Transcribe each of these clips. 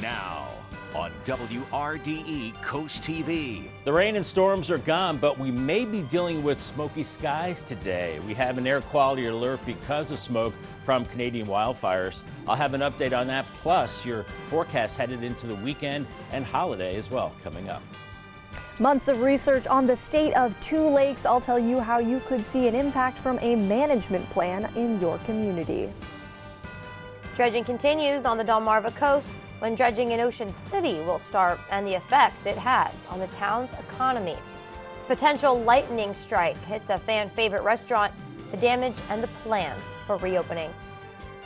Now on WRDE Coast TV. The rain and storms are gone, but we may be dealing with smoky skies today. We have an air quality alert because of smoke from Canadian wildfires. I'll have an update on that, plus your forecast headed into the weekend and holiday as well coming up. Months of research on the state of 2 lakes. I'll tell you how you could see an impact from a management plan in your community. Dredging continues on the Delmarva coast when dredging in Ocean City will start and the effect it has on the town's economy. Potential lightning strike hits a fan favorite restaurant, the damage and the plans for reopening.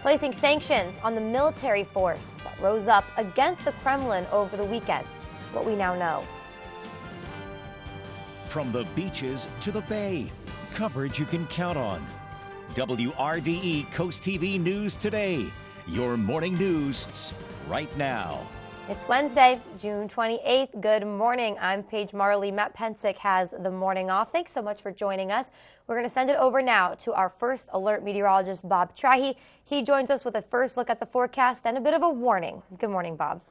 Placing sanctions on the military force that rose up against the Kremlin over the weekend. What we now know. From the beaches to the bay, coverage you can count on. WRDE Coast TV News Today. Your morning news right now. It's Wednesday, June 28th. Good morning. I'm Paige Marley. Matt Pensick has the morning off. Thanks so much for joining us. We're going to send it over now to our first alert meteorologist, Bob Trahy. He joins us with a first look at the forecast and a bit of a warning. Good morning, Bob.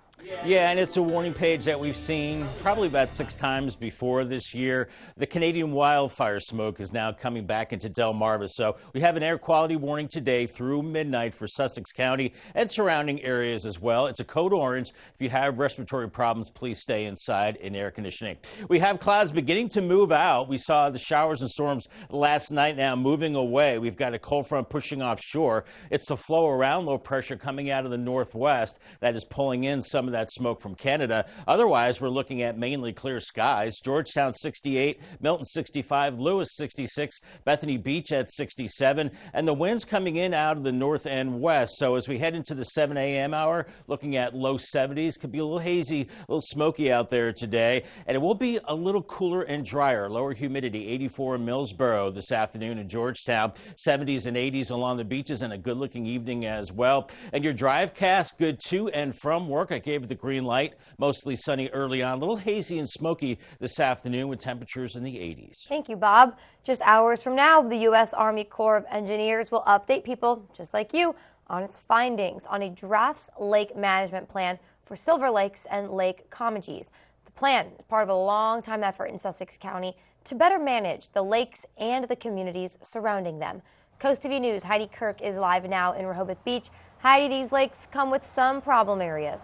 Yeah, and it's a warning page that we've seen probably about 6 times before this year. The Canadian wildfire smoke is now coming back into Delmarva. So we have an air quality warning today through midnight for Sussex County and surrounding areas as well. It's a code orange. If you have respiratory problems, please stay inside in air conditioning. We have clouds beginning to move out. We saw the showers and storms last night now moving away. We've got a cold front pushing offshore. It's the flow around low pressure coming out of the northwest that is pulling in some of that smoke from Canada. Otherwise, we're looking at mainly clear skies. Georgetown 68, Milton 65, Lewis 66, Bethany Beach at 67, and the winds coming in out of the north and west. So as we head into the 7 a.m. hour, looking at low 70s, could be a little hazy, a little smoky out there today, and it will be a little cooler and drier. Lower humidity, 84 in Millsboro this afternoon in Georgetown, 70s and 80s along the beaches, and a good-looking evening as well. And your drive cast good to and from work. I gave the green light. Mostly sunny early on, a little hazy and smoky this afternoon with temperatures in the 80s. Thank you, Bob. Just hours from now, the U.S. Army Corps of Engineers will update people just like you on its findings on a draft lake management plan for Silver Lakes and Lake Comegys. The plan is part of a long-time effort in Sussex County to better manage the lakes and the communities surrounding them. Coast TV News' Heidi Kirk is live now in Rehoboth Beach. Heidi, these lakes come with some problem areas.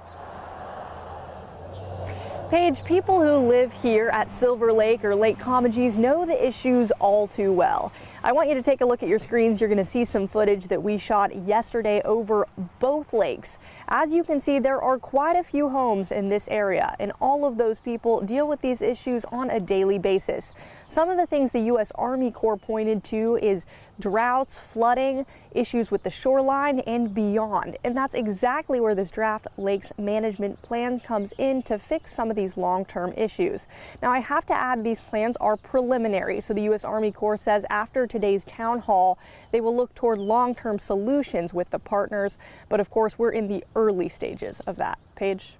Paige, people who live here at Silver Lake or Lake Comegys know the issues all too well. I want you to take a look at your screens. You're going to see some footage that we shot yesterday over both lakes. As you can see, there are quite a few homes in this area, and all of those people deal with these issues on a daily basis. Some of the things the U.S. Army Corps pointed to is droughts, flooding, issues with the shoreline, and beyond. And that's exactly where this draft lakes management plan comes in to fix some of these long-term issues. Now, I have to add, these plans are preliminary. So the U.S. Army Corps says after today's town hall, they will look toward long-term solutions with the partners. But of course, we're in the early stages of that. Paige?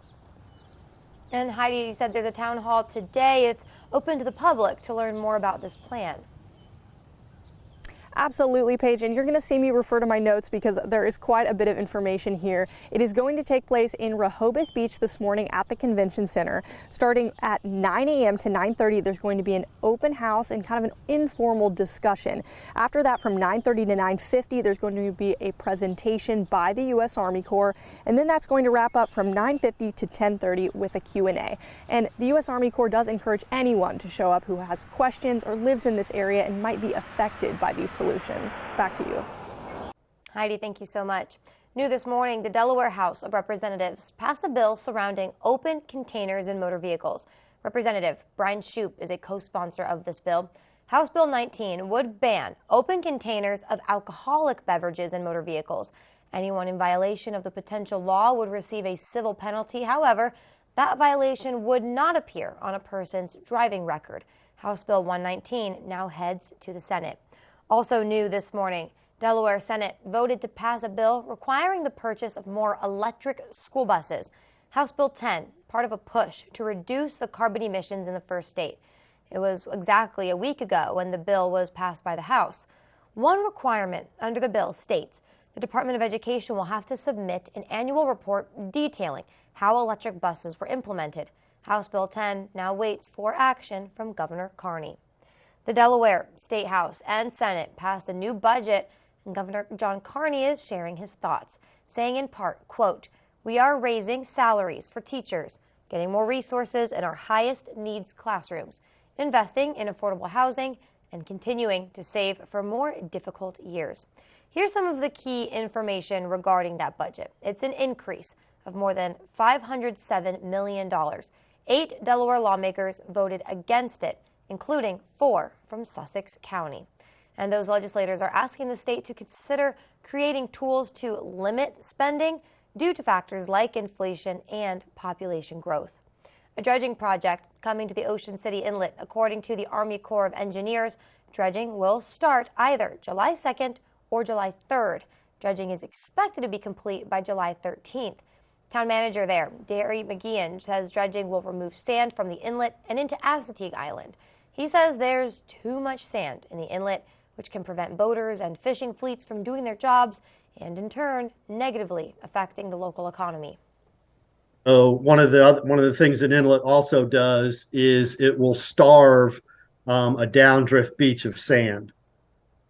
And Heidi, you said there's a town hall today. It's open to the public to learn more about this plan. Absolutely, Paige, and you're going to see me refer to my notes because there is quite a bit of information here. It is going to take place in Rehoboth Beach this morning at the Convention Center. Starting at 9 a.m. to 9:30, there's going to be an open house and kind of an informal discussion. After that, from 9:30 to 9:50, there's going to be a presentation by the U.S. Army Corps, and then that's going to wrap up from 9:50 to 10:30 with a Q&A. And the U.S. Army Corps does encourage anyone to show up who has questions or lives in this area and might be affected by these solutions. Back to you. Heidi, thank you so much. New this morning, the Delaware House of Representatives passed a bill surrounding open containers in motor vehicles. Representative Brian Shoup is a co-sponsor of this bill. House Bill 19 would ban open containers of alcoholic beverages in motor vehicles. Anyone in violation of the potential law would receive a civil penalty. However, that violation would not appear on a person's driving record. House Bill 119 now heads to the Senate. Also new this morning, Delaware Senate voted to pass a bill requiring the purchase of more electric school buses. House Bill 10, part of a push to reduce the carbon emissions in the first state. It was exactly a week ago when the bill was passed by the House. One requirement under the bill states the Department of Education will have to submit an annual report detailing how electric buses were implemented. House Bill 10 now waits for action from Governor Carney. The Delaware State House and Senate passed a new budget, and Governor John Carney is sharing his thoughts, saying in part, quote, "We are raising salaries for teachers, getting more resources in our highest needs classrooms, investing in affordable housing, and continuing to save for more difficult years." Here's some of the key information regarding that budget. It's an increase of more than $507 million. 8 Delaware lawmakers voted against it, including 4 from Sussex County. And those legislators are asking the state to consider creating tools to limit spending due to factors like inflation and population growth. A dredging project coming to the Ocean City Inlet. According to the Army Corps of Engineers, dredging will start either July 2nd or July 3rd. Dredging is expected to be complete by July 13th. Town manager there, Derry McGeehan, says dredging will remove sand from the inlet and into Assateague Island. He says there's too much sand in the inlet, which can prevent boaters and fishing fleets from doing their jobs and, in turn, negatively affecting the local economy. So one of the things an inlet also does is it will starve a downdrift beach of sand.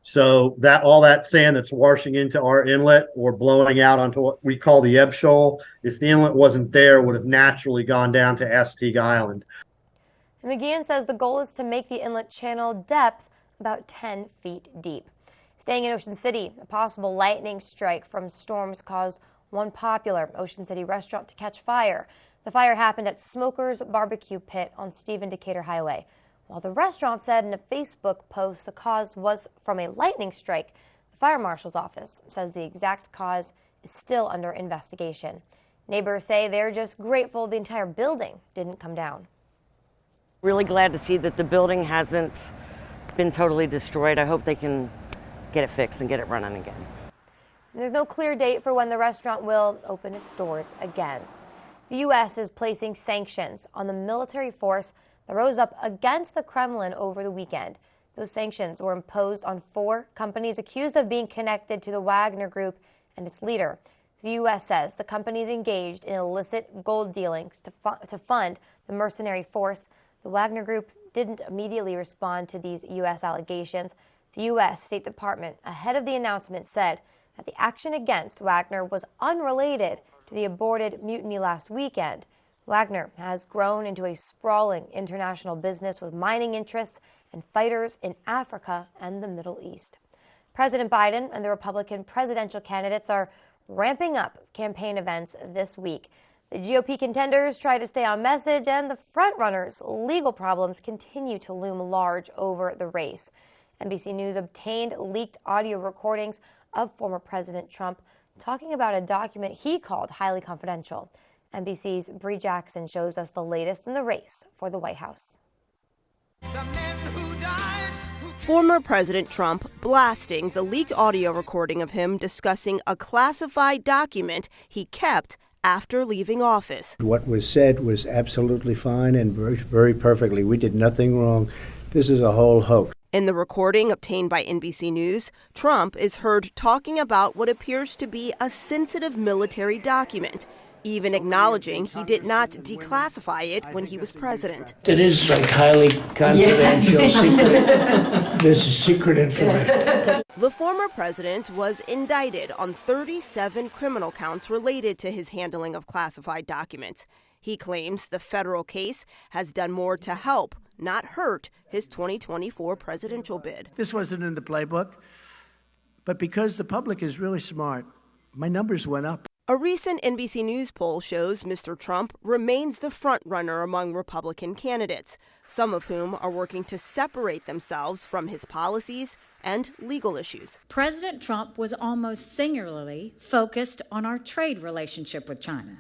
So that all that sand that's washing into our inlet or blowing out onto what we call the ebb shoal, if the inlet wasn't there, would have naturally gone down to Assateague Island. And McGeehan says the goal is to make the inlet channel depth about 10 feet deep. Staying in Ocean City, a possible lightning strike from storms caused one popular Ocean City restaurant to catch fire. The fire happened at Smoker's Barbecue Pit on Stephen Decatur Highway. While the restaurant said in a Facebook post the cause was from a lightning strike, the fire marshal's office says the exact cause is still under investigation. Neighbors say they're just grateful the entire building didn't come down. Really glad to see that the building hasn't been totally destroyed. I hope they can get it fixed and get it running again. And there's no clear date for when the restaurant will open its doors again. The U.S. is placing sanctions on the military force that rose up against the Kremlin over the weekend. Those sanctions were imposed on 4 companies accused of being connected to the Wagner Group and its leader. The U.S. says the companies engaged in illicit gold dealings to fund the mercenary force. The Wagner Group didn't immediately respond to these U.S. allegations. The U.S. State Department, ahead of the announcement, said that the action against Wagner was unrelated to the aborted mutiny last weekend. Wagner has grown into a sprawling international business with mining interests and fighters in Africa and the Middle East. President Biden and the Republican presidential candidates are ramping up campaign events this week. The GOP contenders try to stay on message, and the frontrunners' legal problems continue to loom large over the race. NBC News obtained leaked audio recordings of former President Trump talking about a document he called highly confidential. NBC's Bree Jackson shows us the latest in the race for the White House. Former President Trump blasting the leaked audio recording of him discussing a classified document he kept after leaving office. What was said was absolutely fine and very, very perfectly. We did nothing wrong. This is a whole hoax. In the recording obtained by NBC News, Trump is heard talking about what appears to be a sensitive military document, even acknowledging he did not declassify it when he was president. It is like highly confidential, secret. This is secret information. The former president was indicted on 37 criminal counts related to his handling of classified documents. He claims the federal case has done more to help, not hurt, his 2024 presidential bid. This wasn't in the playbook, but because the public is really smart, my numbers went up. A recent NBC News poll shows Mr. Trump remains the frontrunner among Republican candidates, some of whom are working to separate themselves from his policies and legal issues. President Trump was almost singularly focused on our trade relationship with China.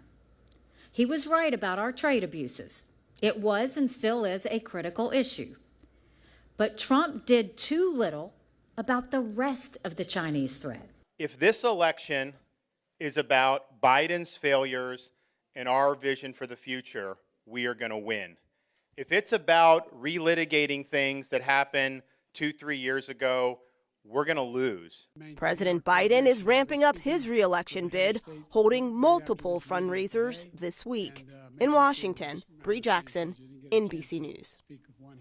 He was right about our trade abuses. It was and still is a critical issue. But Trump did too little about the rest of the Chinese threat. If this election is about Biden's failures and our vision for the future, we are going to win. If it's about relitigating things that happened 2-3 years ago, we're going to lose. President Biden is ramping up his re-election bid, holding multiple fundraisers this week. In Washington, Bree Jackson, NBC News.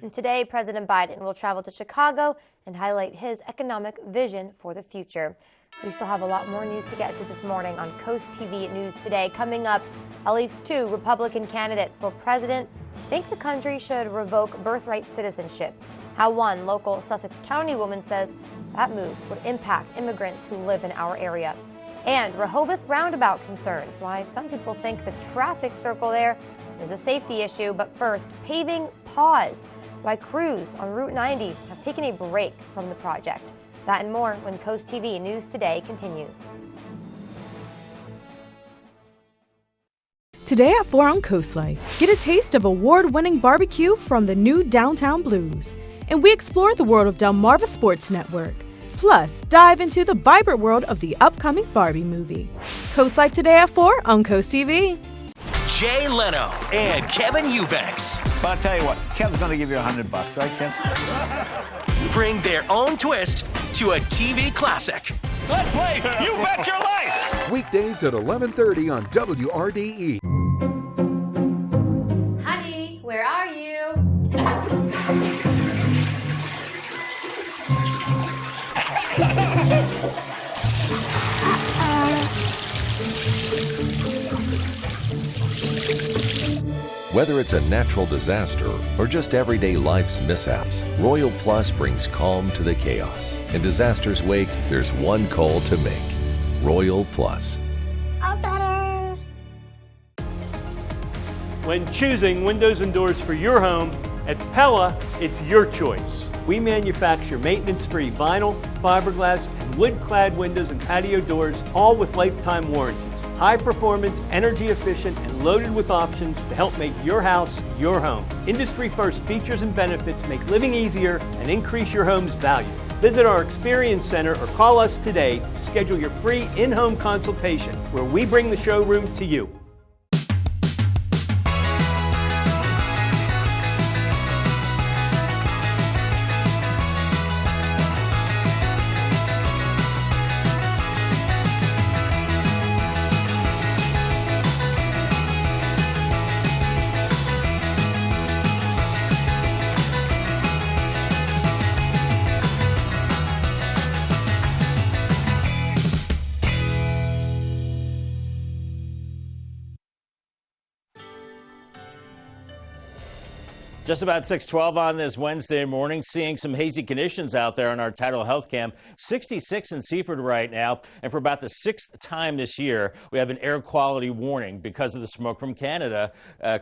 And today, President Biden will travel to Chicago and highlight his economic vision for the future. We still have a lot more news to get to this morning on Coast TV News Today. Coming up, at least 2 Republican candidates for president think the country should revoke birthright citizenship. How one local Sussex County woman says that move would impact immigrants who live in our area. And Rehoboth roundabout concerns why some people think the traffic circle there is a safety issue. But first, paving paused, why crews on Route 90 have taken a break from the project. That and more when Coast TV News Today continues. Today at 4 on Coast Life, get a taste of award-winning barbecue from the new Downtown Blues. And we explore the world of Delmarva Sports Network. Plus, dive into the vibrant world of the upcoming Barbie movie. Coast Life today at 4 on Coast TV. Jay Leno and Kevin Eubanks. But I'll tell you what, Kevin's going to give you $100, right, Kev? Bring their own twist to a TV classic. Let's play You Bet Your Life! Weekdays at 11:30 on WRDE. Honey, where are you? Whether it's a natural disaster or just everyday life's mishaps, Royal Plus brings calm to the chaos. In disaster's wake, there's one call to make. Royal Plus. When choosing windows and doors for your home, at Pella, it's your choice. We manufacture maintenance-free vinyl, fiberglass, and wood-clad windows and patio doors, all with lifetime warranties. High performance, energy efficient, and loaded with options to help make your house your home. Industry first features and benefits make living easier and increase your home's value. Visit our Experience Center or call us today to schedule your free in-home consultation where we bring the showroom to you. Just about 6:12 on this Wednesday morning, seeing some hazy conditions out there on our Tidal Health Cam. 66 in Seaford right now, and for about the 6th time this year, we have an air quality warning because of the smoke from Canada,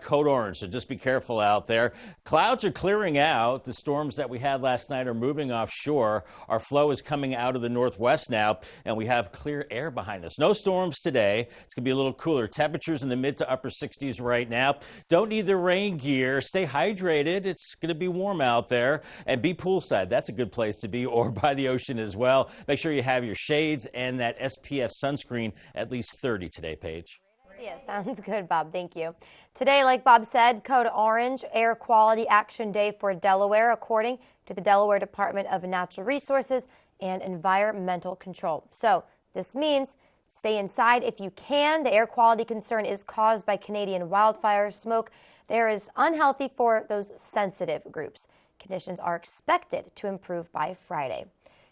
code orange, so just be careful out there. Clouds are clearing out. The storms that we had last night are moving offshore. Our flow is coming out of the northwest now, and we have clear air behind us. No storms today. It's going to be a little cooler. Temperatures in the mid to upper 60s right now. Don't need the rain gear. Stay hydrated. It's going to be warm out there, and be poolside. That's a good place to be, or by the ocean as well. Make sure you have your shades and that SPF sunscreen at least 30 today, Paige. Yeah, sounds good, Bob. Thank you. Today, like Bob said, code orange, air quality action day for Delaware, according to the Delaware Department of Natural Resources and Environmental Control. So this means stay inside if you can. The air quality concern is caused by Canadian wildfire smoke. There is unhealthy for those sensitive groups. Conditions are expected to improve by Friday.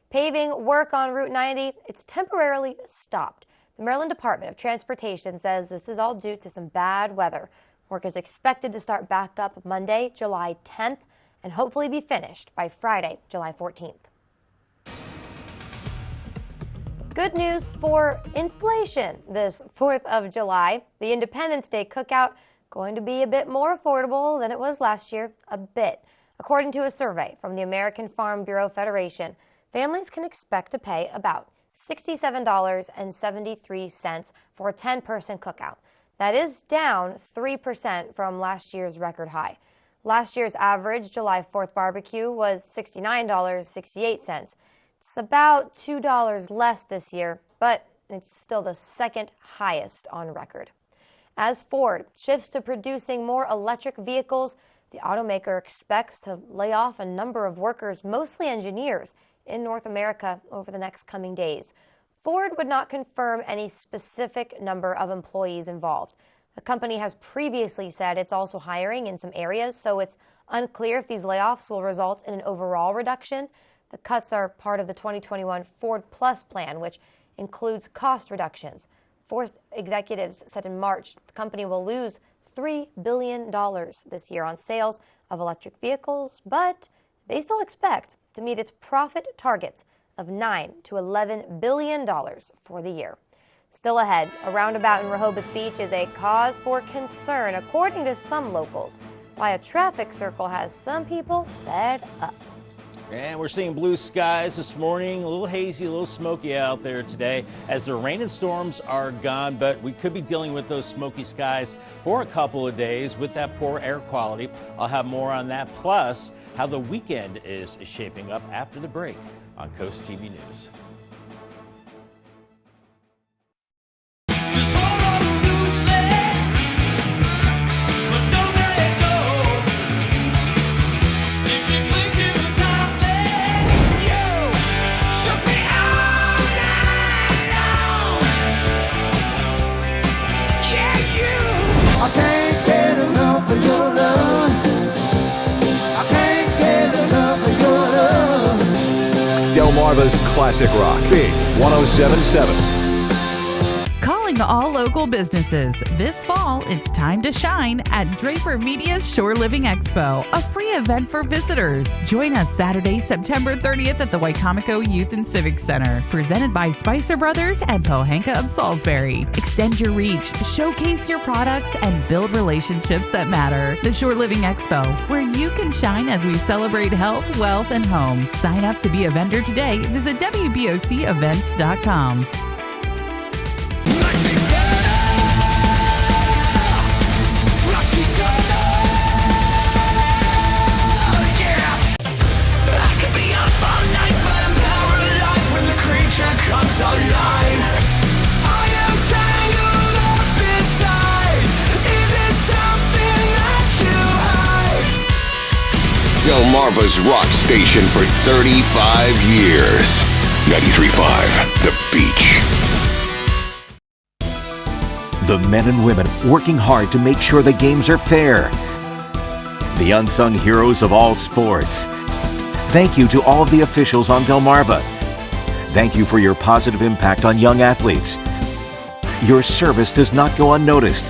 Paving work on Route 90, it's temporarily stopped. The Maryland Department of Transportation says this is all due to some bad weather. Work is expected to start back up Monday, July 10th, and hopefully be finished by Friday, July 14th. Good news for inflation this 4th of July. The Independence Day cookout going to be a bit more affordable than it was last year, a bit. According to a survey from the American Farm Bureau Federation, families can expect to pay about $67.73 for a 10-person cookout. That is down 3% from last year's record high. Last year's average July 4th barbecue was $69.68. It's about $2 less this year, but it's still the second highest on record. As Ford shifts to producing more electric vehicles, the automaker expects to lay off a number of workers, mostly engineers, in North America over the next coming days. Ford would not confirm any specific number of employees involved. The company has previously said it's also hiring in some areas, so it's unclear if these layoffs will result in an overall reduction. The cuts are part of the 2021 Ford Plus plan, which includes cost reductions. Ford executives said in March the company will lose $3 billion this year on sales of electric vehicles, but they still expect to meet its profit targets of $9 to $11 billion for the year. Still ahead, a roundabout in Rehoboth Beach is a cause for concern, according to some locals, why a traffic circle has some people fed up. And we're seeing blue skies this morning, a little hazy, a little smoky out there today as the rain and storms are gone, but we could be dealing with those smoky skies for a couple of days with that poor air quality. I'll have more on that, plus how the weekend is shaping up after the break on Coast TV News. Delmarva's Classic Rock. Big 107.7. Calling all local businesses. This fall, it's time to shine at Draper Media's Shore Living Expo, a free event for visitors. Join us Saturday, September 30th at the Wicomico Youth and Civic Center. Presented by Spicer Brothers and Pohanka of Salisbury. Extend your reach, showcase your products, and build relationships that matter. The Shore Living Expo, where you can shine as we celebrate health, wealth, and home. Sign up to be a vendor today. Visit WBOCEvents.com. Comes alive. I am tangled up inside. Is it something that you hide? Delmarva's rock station for 35 years. 93.5 The Beach. The men and women working hard to make sure the games are fair. The unsung heroes of all sports. Thank you to all of the officials on Delmarva. Thank you for your positive impact on young athletes. Your service does not go unnoticed.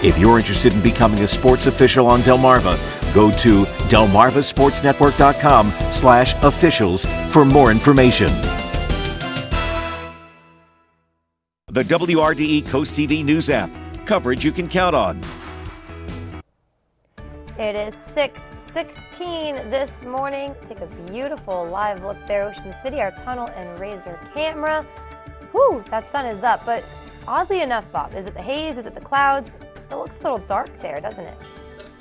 If you're interested in becoming a sports official on Delmarva, go to delmarvasportsnetwork.com/officials for more information. The WRDE Coast TV News app. Coverage you can count on. It is 6:16 this morning. Take a beautiful live look there, Ocean City, our tunnel and razor camera. Whew, that sun is up, but oddly enough, Bob, is it the haze? Is it the clouds? It still looks a little dark there, doesn't it?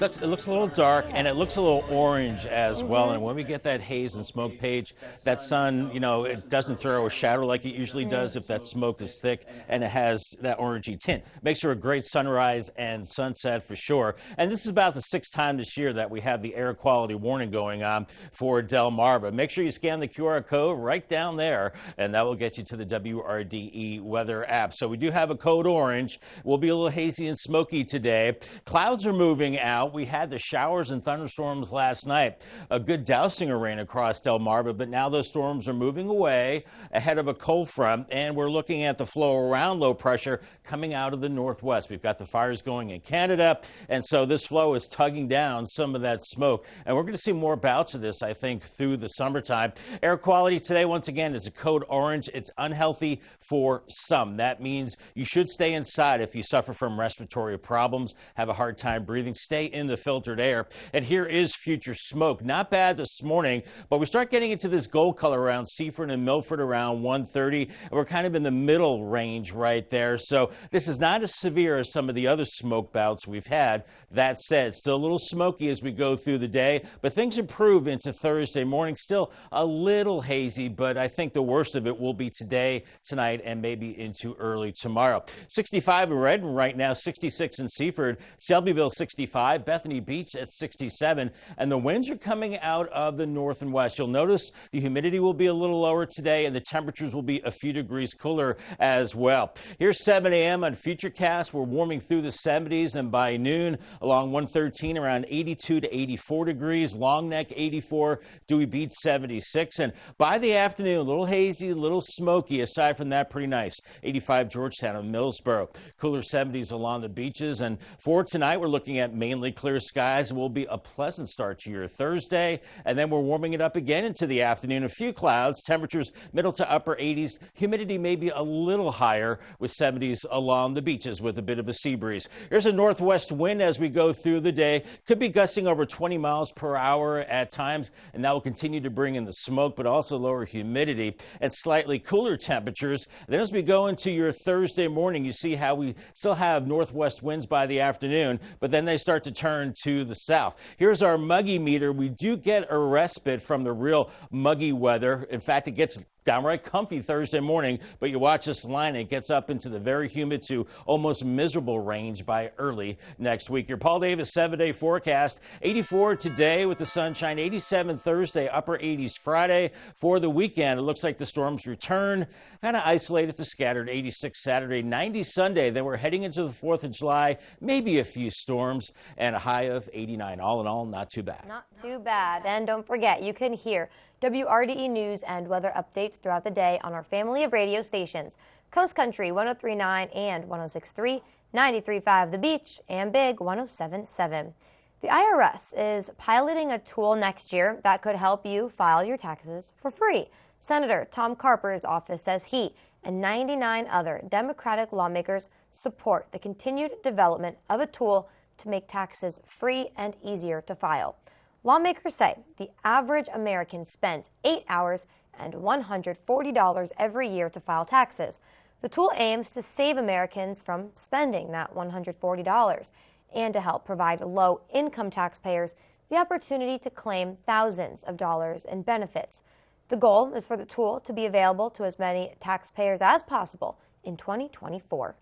It looks a little dark, and it looks a little orange as well. And when we get that haze and smoke, Paige, that sun, it doesn't throw a shadow like it usually does if that smoke is thick and it has that orangey tint. Makes for a great sunrise and sunset for sure. And this is about the sixth time this year that we have the air quality warning going on for Delmarva. Make sure you scan the QR code right down there, and that will get you to the WRDE weather app. So we do have a code orange. We'll be a little hazy and smoky today. Clouds are moving out. We had the showers and thunderstorms last night. A good dousing of rain across Delmarva, but now those storms are moving away ahead of a cold front, and we're looking at the flow around low pressure coming out of the northwest. We've got the fires going in Canada, and so this flow is tugging down some of that smoke. And we're going to see more bouts of this, I think, through the summertime. Air quality today, once again, is a code orange. It's unhealthy for some. That means you should stay inside if you suffer from respiratory problems, have a hard time breathing. Stay in the filtered air. And here is future smoke. Not bad this morning, but we start getting into this gold color around Seaford and Milford around 1:30. We're kind of in the middle range right there. So this is not as severe as some of the other smoke bouts we've had. That said, still a little smoky as we go through the day, but things improve into Thursday morning. Still a little hazy, but I think the worst of it will be today, tonight, and maybe into early tomorrow. 65 in Redmond right now, 66 in Seaford, Shelbyville 65, 65, Bethany Beach at 67, and the winds are coming out of the north and west. You'll notice the humidity will be a little lower today, and the temperatures will be a few degrees cooler as well. Here's 7 a.m. on Futurecast. We're warming through the 70s, and by noon along 113 around 82 to 84 degrees. Long Neck 84, Dewey Beach 76, and by the afternoon a little hazy, a little smoky. Aside from that, pretty nice. 85 Georgetown and Millsboro. Cooler 70s along the beaches, and for tonight we're looking at mainly clear skies. It will be a pleasant start to your Thursday, and then we're warming it up again into the afternoon. A few clouds, temperatures middle to upper 80s. Humidity may be a little higher with 70s along the beaches with a bit of a sea breeze. There's a northwest wind as we go through the day. Could be gusting over 20 miles per hour at times, and that will continue to bring in the smoke, but also lower humidity and slightly cooler temperatures. Then as we go into your Thursday morning, you see how we still have northwest winds by the afternoon, but then they start to turn to the south. Here's our muggy meter. We do get a respite from the real muggy weather. In fact, it gets downright comfy Thursday morning, but you watch this line, it gets up into the very humid to almost miserable range by early next week. Your Paul Davis 7-day forecast: 84 today with the sunshine, 87 Thursday, upper 80s Friday. For the weekend, it looks like the storms return, kind of isolated to scattered. 86 Saturday, 90 Sunday. Then we're heading into the 4th of July, maybe a few storms, and a high of 89. All in all, not too bad. Not too bad. And don't forget, you can hear WRDE news and weather updates throughout the day on our family of radio stations: Coast Country 103.9 and 106.3, 93.5 The Beach, and Big 107.7. The IRS is piloting a tool next year that could help you file your taxes for free. Senator Tom Carper's office says he and 99 other Democratic lawmakers support the continued development of a tool to make taxes free and easier to file. Lawmakers say the average American spends 8 hours and $140 every year to file taxes. The tool aims to save Americans from spending that $140 and to help provide low-income taxpayers the opportunity to claim thousands of dollars in benefits. The goal is for the tool to be available to as many taxpayers as possible in 2024.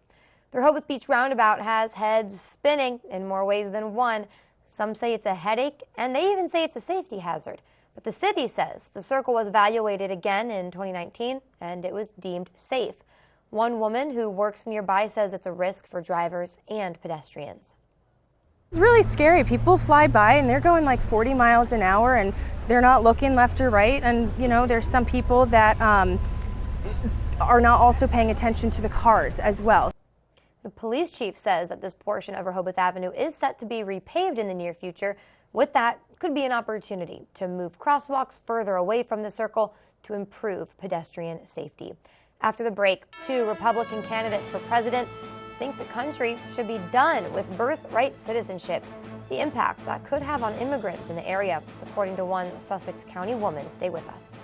The Rehoboth Beach Roundabout has heads spinning in more ways than one. Some say it's a headache, and they even say it's a safety hazard. But the city says the circle was evaluated again in 2019, and it was deemed safe. One woman who works nearby says it's a risk for drivers and pedestrians. It's really scary. People fly by and they're going like 40 miles an hour and they're not looking left or right. And, you know, there's some people that are not also paying attention to the cars as well. The police chief says that this portion of Rehoboth Avenue is set to be repaved in the near future. With that, could be an opportunity to move crosswalks further away from the circle to improve pedestrian safety. After the break, 2 Republican candidates for president think the country should be done with birthright citizenship. The impact that could have on immigrants in the area, according to one Sussex County woman. Stay with us.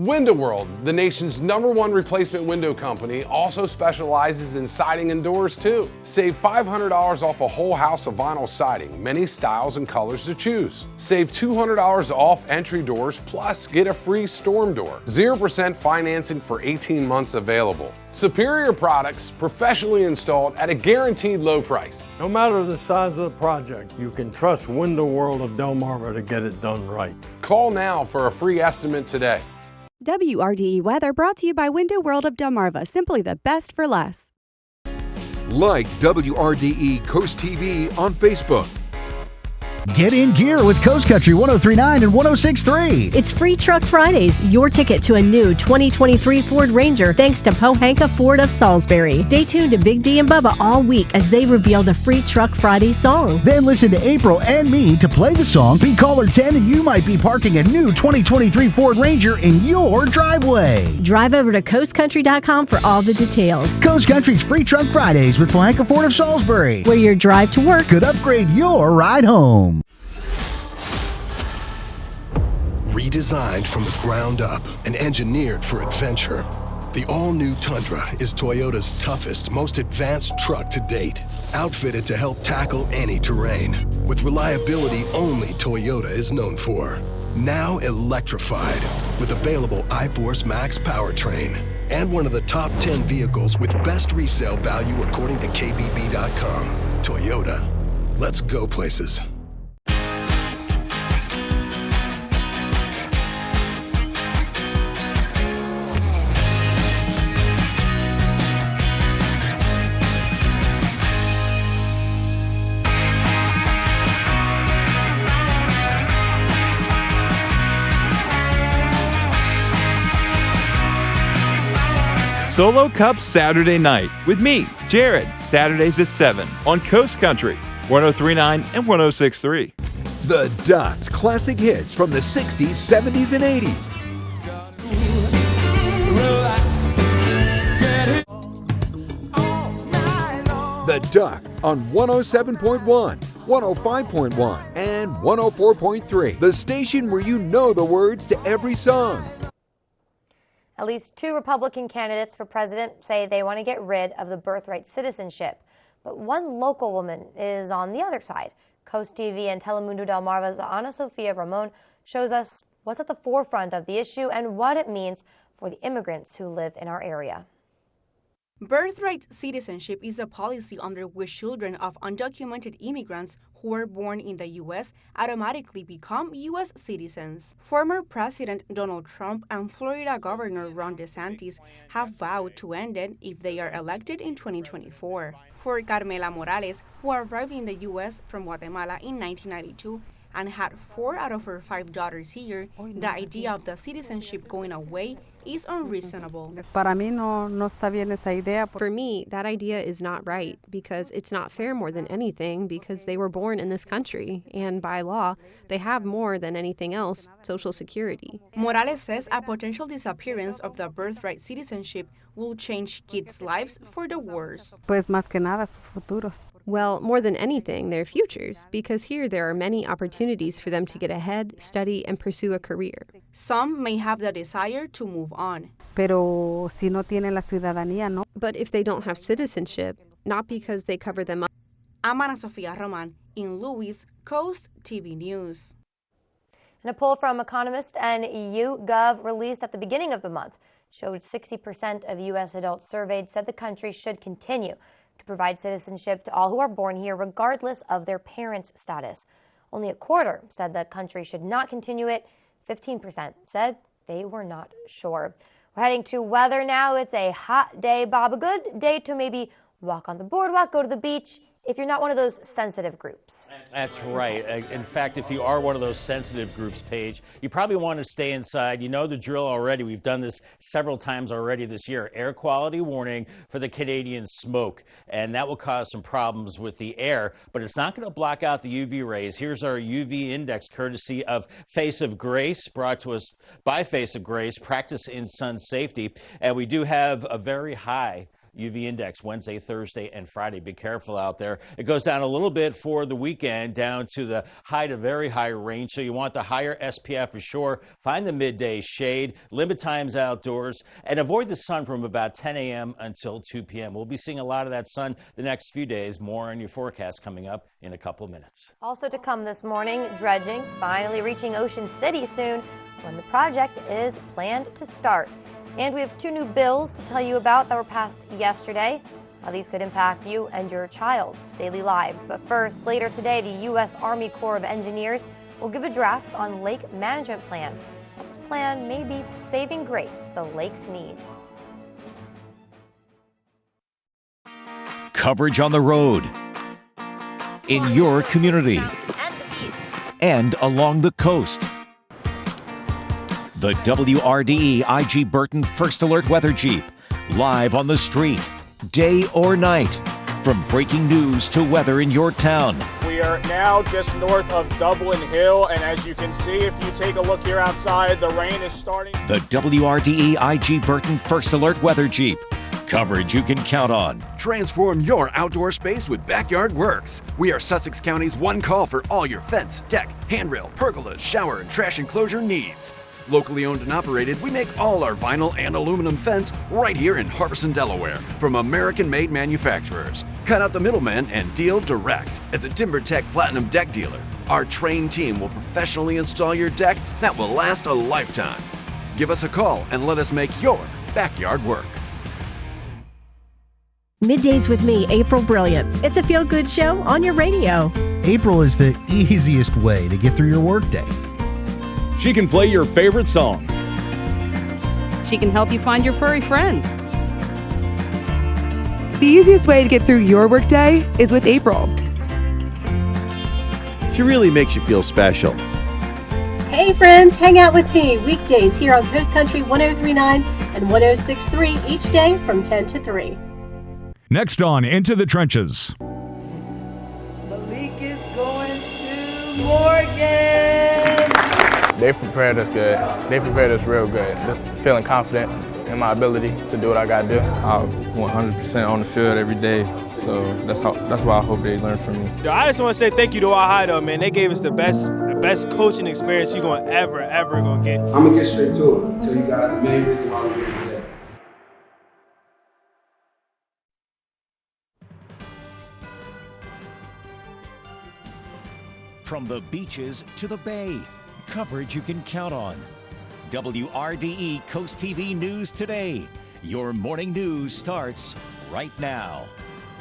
Window World, the nation's #1 replacement window company, also specializes in siding and doors too. Save $500 off a whole house of vinyl siding, many styles and colors to choose. Save $200 off entry doors, plus get a free storm door. 0% financing for 18 months available. Superior products, professionally installed at a guaranteed low price. No matter the size of the project, you can trust Window World of Delmarva to get it done right. Call now for a free estimate today. WRDE weather brought to you by Window World of Delmarva, simply the best for less. Like WRDE Coast TV on Facebook. Get in gear with Coast Country 103.9 and 106.3. It's Free Truck Fridays, your ticket to a new 2023 Ford Ranger, thanks to Pohanka Ford of Salisbury. Stay tuned to Big D and Bubba all week as they reveal the Free Truck Friday song. Then listen to April and me to play the song. Be caller 10 and you might be parking a new 2023 Ford Ranger in your driveway. Drive over to coastcountry.com for all the details. Coast Country's Free Truck Fridays with Pohanka Ford of Salisbury, where your drive to work could upgrade your ride home. Redesigned from the ground up and engineered for adventure, the all-new Tundra is Toyota's toughest, most advanced truck to date. Outfitted to help tackle any terrain, with reliability only Toyota is known for. Now electrified with available iForce Max powertrain. and one of the top 10 vehicles with best resale value according to KBB.com. Toyota. Let's go places. Solo Cup Saturday night with me, Jared, Saturdays at 7 on Coast Country, 103.9 and 106.3. The Ducks classic hits from the 60s, 70s, and 80s. The Duck on 107.1, 105.1, and 104.3. The station where you know the words to every song. At least 2 Republican candidates for president say they want to get rid of the birthright citizenship. But one local woman is on the other side. Coast TV and Telemundo Delmarva's Ana Sofia Ramon shows us what's at the forefront of the issue and what it means for the immigrants who live in our area. Birthright citizenship is a policy under which children of undocumented immigrants who are born in the U.S. automatically become U.S. citizens. Former President Donald Trump and Florida Governor Ron DeSantis have vowed to end it if they are elected in 2024. For Carmela Morales, who arrived in the U.S. from Guatemala in 1992, and had 4 out of her 5 daughters here, the idea of the citizenship going away is unreasonable. For me, that idea is not right because it's not fair more than anything because they were born in this country and by law, they have more than anything else, Social Security. Morales says a potential disappearance of the birthright citizenship will change kids' lives for the worse. Well, more than anything, their futures, because here there are many opportunities for them to get ahead, study, and pursue a career. Some may have the desire to move on. But if they don't have citizenship, not because they cover them up. I'm Ana Sofia Roman in Louis, Coast TV News. And a poll from Economist and YouGov released at the beginning of the month showed 60% of U.S. adults surveyed said the country should continue to provide citizenship to all who are born here regardless of their parents' status. Only a quarter said the country should not continue it. 15% said they were not sure. We're heading to weather now. It's a hot day, Bob. A good day to maybe walk on the boardwalk, go to the beach, if you're not one of those sensitive groups. That's right. In fact, if you are one of those sensitive groups, Paige, you probably want to stay inside. You know the drill already. We've done this several times already this year. Air quality warning for the Canadian smoke, and that will cause some problems with the air, but it's not going to block out the UV rays. Here's our UV index courtesy of Face of Grace, brought to us by Face of Grace, Practice in Sun Safety, and we do have a very high UV index Wednesday, Thursday, and Friday. Be careful out there. It goes down a little bit for the weekend, down to the high to very high range. So you want the higher SPF for sure. Find the midday shade, limit times outdoors, and avoid the sun from about 10 a.m. until 2 p.m. We'll be seeing a lot of that sun the next few days. More on your forecast coming up in a couple of minutes. Also to come this morning, dredging finally reaching Ocean City soon when the project is planned to start. And we have 2 new bills to tell you about that were passed yesterday. How these could impact you and your child's daily lives. But first, later today, the U.S. Army Corps of Engineers will give a draft on lake management plan. This plan may be saving grace the lakes need. Coverage on the road, in your community, and along the coast. The WRDE IG Burton First Alert Weather Jeep, live on the street, day or night. From breaking news to weather in your town. We are now just north of Dublin Hill, and as you can see, if you take a look here outside, the rain is starting. The WRDE IG Burton First Alert Weather Jeep. Coverage you can count on. Transform your outdoor space with Backyard Works. We are Sussex County's one call for all your fence, deck, handrail, pergolas, shower, and trash enclosure needs. Locally owned and operated, we make all our vinyl and aluminum fence right here in Harbison, Delaware, from American-made manufacturers. Cut out the middleman and deal direct. As a TimberTech Platinum Deck dealer, our trained team will professionally install your deck that will last a lifetime. Give us a call and let us make your backyard work. Middays with me, April Brilliant. It's a feel-good show on your radio. April is the easiest way to get through your workday. She can play your favorite song. She can help you find your furry friend. The easiest way to get through your workday is with April. She really makes you feel special. Hey friends, hang out with me weekdays here on Coast Country 103.9 and 106.3 each day from 10 to 3. Next on Into the Trenches. Malik is going to Morgan. They prepared us good. They prepared us real good. Just feeling confident in my ability to do what I got to do. I'm 100% on the field every day, so that's why I hope they learn from me. I just want to say thank you to Ohio, man. They gave us the best coaching experience you're going to ever get. I'm going to get straight to it. Tell you guys the main reason why we're here today. From the beaches to the bay, coverage you can count on. WRDE Coast TV News Today. Your morning news starts right now.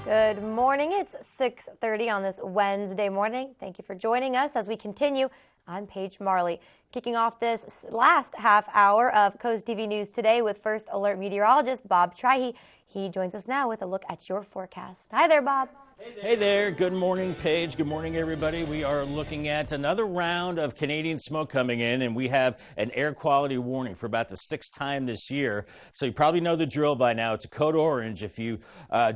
Good morning. It's 6:30 on this Wednesday morning. Thank you for joining us as we continue. I'm Paige Marley. Kicking off this last half hour of Coast TV News Today with First Alert meteorologist Bob Trihey. He joins us now with a look at your forecast. Hi there, Bob. Hey there. Good morning, Paige. Good morning, everybody. We are looking at another round of Canadian smoke coming in, and we have an air quality warning for about the 6th time this year. So you probably know the drill by now. It's a code orange. If you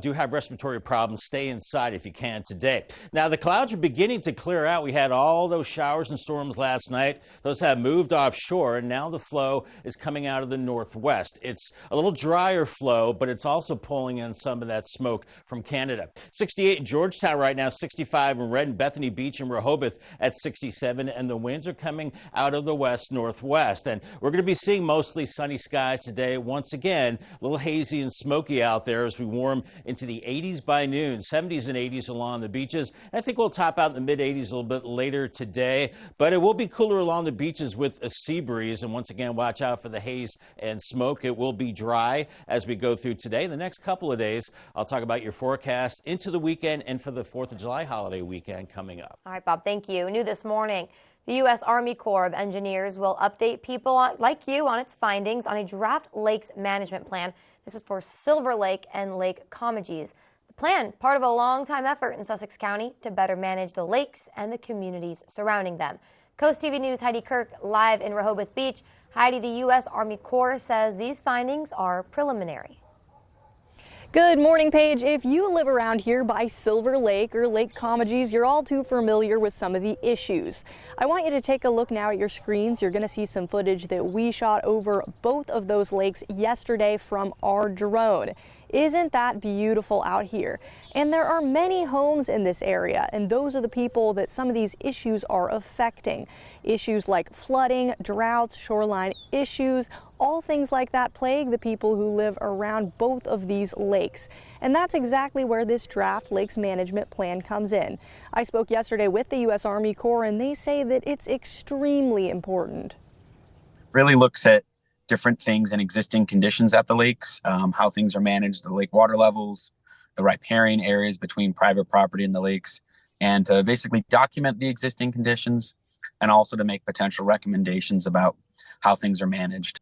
do have respiratory problems, stay inside if you can today. Now, the clouds are beginning to clear out. We had all those showers and storms last night. Those have moved offshore, and now the flow is coming out of the northwest. It's a little drier flow, but it's also pulling in some of that smoke from Canada. 68 in Georgetown right now, 65 in Redden, Bethany Beach and Rehoboth at 67, and the winds are coming out of the west-northwest. And we're going to be seeing mostly sunny skies today. Once again, a little hazy and smoky out there as we warm into the 80s by noon, 70s and 80s along the beaches. I think we'll top out in the mid-80s a little bit later today, but it will be cooler along the beaches with a sea breeze. And once again, watch out for the haze and smoke. It will be dry as we go through today. The next couple of days, I'll talk about your forecast into the weekend and for the 4th of July holiday weekend coming up. All right, Bob, thank you. New this morning, the U.S. Army Corps of Engineers will update people like you on its findings on a draft lakes management plan. This is for Silver Lake and Lake Comegys. The plan, part of a long-time effort in Sussex County to better manage the lakes and the communities surrounding them. Coast TV News' Heidi Kirk live in Rehoboth Beach. Heidi, the U.S. Army Corps says these findings are preliminary. Good morning, Paige. If you live around here by Silver Lake or Lake Comegys, you're all too familiar with some of the issues. I want you to take a look now at your screens. You're going to see some footage that we shot over both of those lakes yesterday from our drone. Isn't that beautiful out here? And there are many homes in this area, and those are the people that some of these issues are affecting. Issues like flooding, droughts, shoreline issues, all things like that plague the people who live around both of these lakes. And that's exactly where this draft lakes management plan comes in. I spoke yesterday with the U.S. Army Corps, and they say that it's extremely important. Really looks at different things and existing conditions at the lakes, how things are managed, the lake water levels, the riparian areas between private property and the lakes, and to basically document the existing conditions and also to make potential recommendations about how things are managed.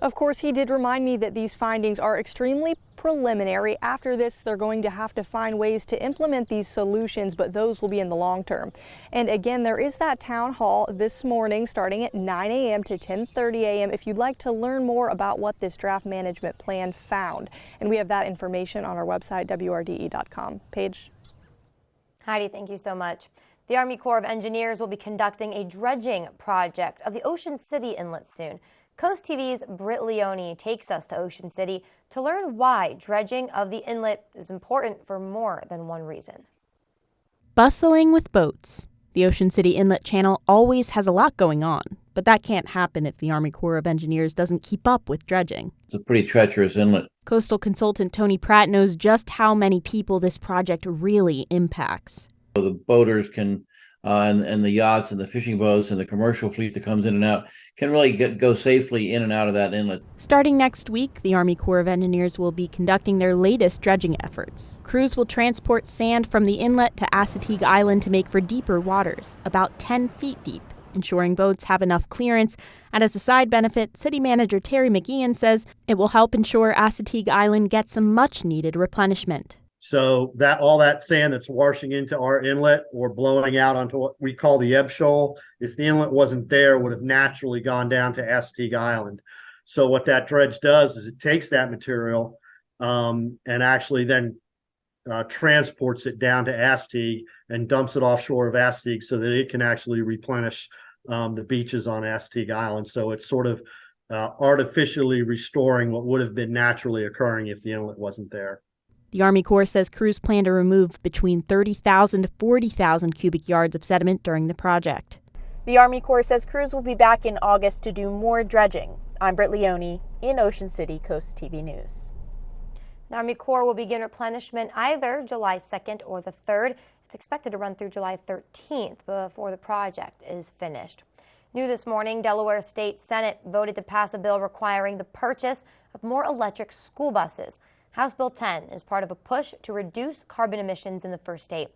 Of course, he did remind me that these findings are extremely preliminary. After this, they're going to have to find ways to implement these solutions, but those will be in the long term. And again, there is that town hall this morning starting at 9 a.m. to 10:30 a.m. if you'd like to learn more about what this draft management plan found. And we have that information on our website, WRDE.com. Paige? Heidi, thank you so much. The Army Corps of Engineers will be conducting a dredging project of the Ocean City Inlet soon. Coast TV's Britt Leone takes us to Ocean City to learn why dredging of the inlet is important for more than one reason. Bustling with boats. The Ocean City Inlet Channel always has a lot going on, but that can't happen if the Army Corps of Engineers doesn't keep up with dredging. It's a pretty treacherous inlet. Coastal consultant Tony Pratt knows just how many people this project really impacts. So the boaters can and the yachts and the fishing boats and the commercial fleet that comes in and out can really go safely in and out of that inlet. Starting next week, the Army Corps of Engineers will be conducting their latest dredging efforts. Crews will transport sand from the inlet to Assateague Island to make for deeper waters, about 10 feet deep, ensuring boats have enough clearance. And as a side benefit, City Manager Terry McGeehan says it will help ensure Assateague Island gets some much-needed replenishment. So that all that sand that's washing into our inlet or blowing out onto what we call the ebb shoal, if the inlet wasn't there, would have naturally gone down to Assateague Island. So what that dredge does is it takes that material and actually then transports it down to Assateague and dumps it offshore of Assateague so that it can actually replenish the beaches on Assateague Island. So it's sort of artificially restoring what would have been naturally occurring if the inlet wasn't there. The Army Corps says crews plan to remove between 30,000 to 40,000 cubic yards of sediment during the project. The Army Corps says crews will be back in August to do more dredging. I'm Britt Leone in Ocean City, Coast TV News. The Army Corps will begin replenishment either July 2nd or the 3rd. It's expected to run through July 13th before the project is finished. New this morning, Delaware State Senate voted to pass a bill requiring the purchase of more electric school buses. House Bill 10 is part of a push to reduce carbon emissions in the first state.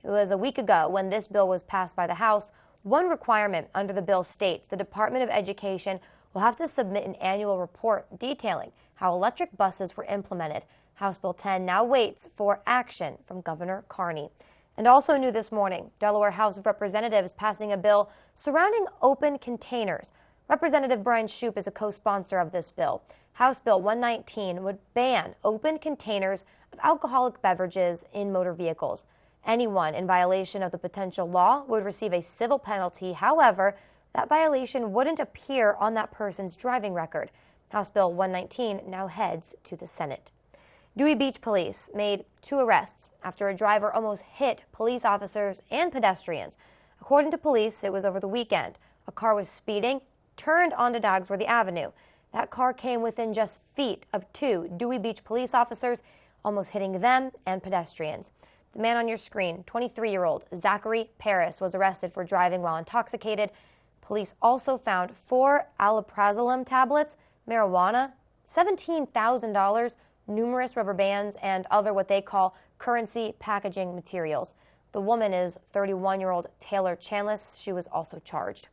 It was a week ago when this bill was passed by the House. One requirement under the bill states the Department of Education will have to submit an annual report detailing how electric buses were implemented. House Bill 10 now waits for action from Governor Carney. And also new this morning, Delaware House of Representatives passing a bill surrounding open containers. Representative Brian Shoup is a co-sponsor of this bill. House Bill 119 would ban open containers of alcoholic beverages in motor vehicles. Anyone in violation of the potential law would receive a civil penalty. However, that violation wouldn't appear on that person's driving record. House Bill 119 now heads to the Senate. Dewey Beach Police made 2 arrests after a driver almost hit police officers and pedestrians. According to police, it was over the weekend. A car was speeding, turned onto Dagsworthy Avenue. That car came within just feet of 2 Dewey Beach police officers, almost hitting them and pedestrians. The man on your screen, 23-year-old Zachary Paris, was arrested for driving while intoxicated. Police also found 4 alprazolam tablets, marijuana, $17,000, numerous rubber bands, and other what they call currency packaging materials. The woman is 31-year-old Taylor Chanlis. She was also charged.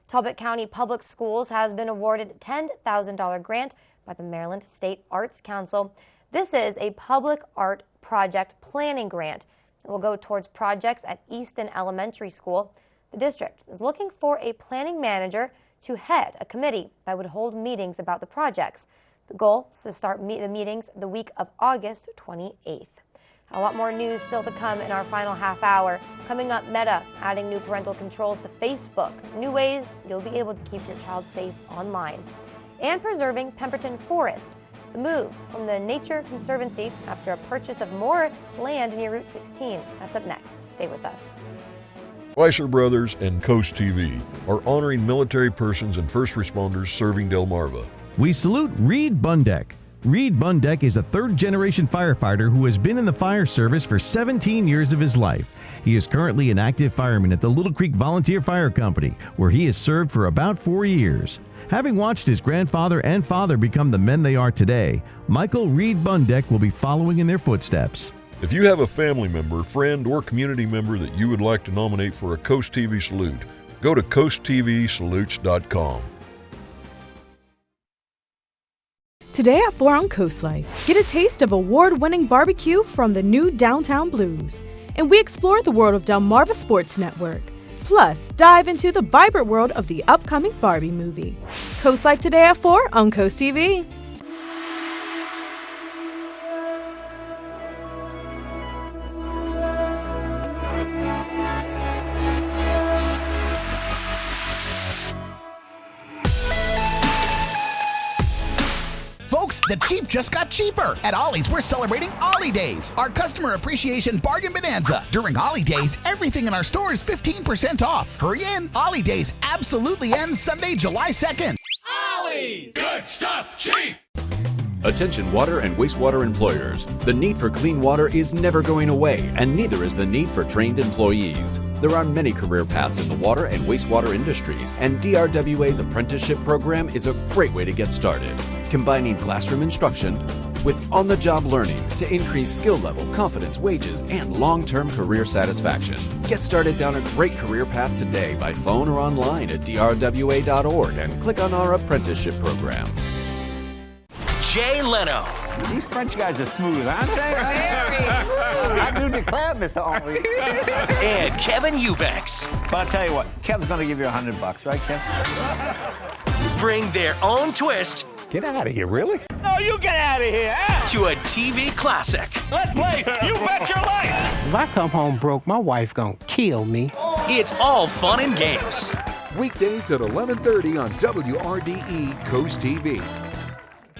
Talbot County Public Schools has been awarded a $10,000 grant by the Maryland State Arts Council. This is a public art project planning grant. It will go towards projects at Easton Elementary School. The district is looking for a planning manager to head a committee that would hold meetings about the projects. The goal is to start the meetings the week of August 28th. A lot more news still to come in our final half hour. Coming up, Meta adding new parental controls to Facebook. New ways you'll be able to keep your child safe online. And preserving Pemberton Forest. The move from the Nature Conservancy after a purchase of more land near Route 16. That's up next. Stay with us. Fleischer Brothers and Coast TV are honoring military persons and first responders serving Delmarva. We salute Reed Bundeck. Reed Bundeck is a third-generation firefighter who has been in the fire service for 17 years of his life. He is currently an active fireman at the Little Creek Volunteer Fire Company, where he has served for about 4 years. Having watched his grandfather and father become the men they are today, Michael Reed Bundeck will be following in their footsteps. If you have a family member, friend, or community member that you would like to nominate for a Coast TV Salute, go to coasttvsalutes.com. Today at 4 on Coast Life, get a taste of award-winning barbecue from the new Downtown Blues. And we explore the world of Delmarva Sports Network. Plus, dive into the vibrant world of the upcoming Barbie movie. Coast Life today at 4 on Coast TV. Folks, the cheap just got cheaper. At Ollie's, we're celebrating Ollie Days, our customer appreciation bargain bonanza. During Ollie Days, everything in our store is 15% off. Hurry in. Ollie Days absolutely ends Sunday, July 2nd. Ollie's! Good stuff, cheap! Attention water and wastewater employers. The need for clean water is never going away, and neither is the need for trained employees. There are many career paths in the water and wastewater industries, and DRWA's apprenticeship program is a great way to get started. Combining classroom instruction with on-the-job learning to increase skill level, confidence, wages, and long-term career satisfaction. Get started down a great career path today by phone or online at drwa.org and click on our apprenticeship program. Jay Leno. These French guys are smooth, aren't they? I do declare, Mr. Henry. And Kevin Eubanks. But I'll tell you what, Kev's going to give you $100, right, Kev? Bring their own twist. Get out of here, really? No, you get out of here. To a TV classic. Let's play You Bet Your Life. If I come home broke, my wife gonna kill me. It's all fun and games. Weekdays at 11:30 on WRDE Coast TV.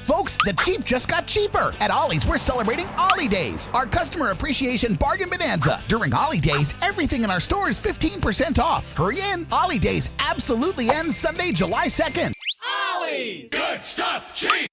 Folks, the Jeep just got cheaper. At Ollie's, we're celebrating Ollie Days, our customer appreciation bargain bonanza. During Ollie Days, everything in our store is 15% off. Hurry in. Ollie Days absolutely ends Sunday, July 2nd. Ollie's. Good stuff, cheap.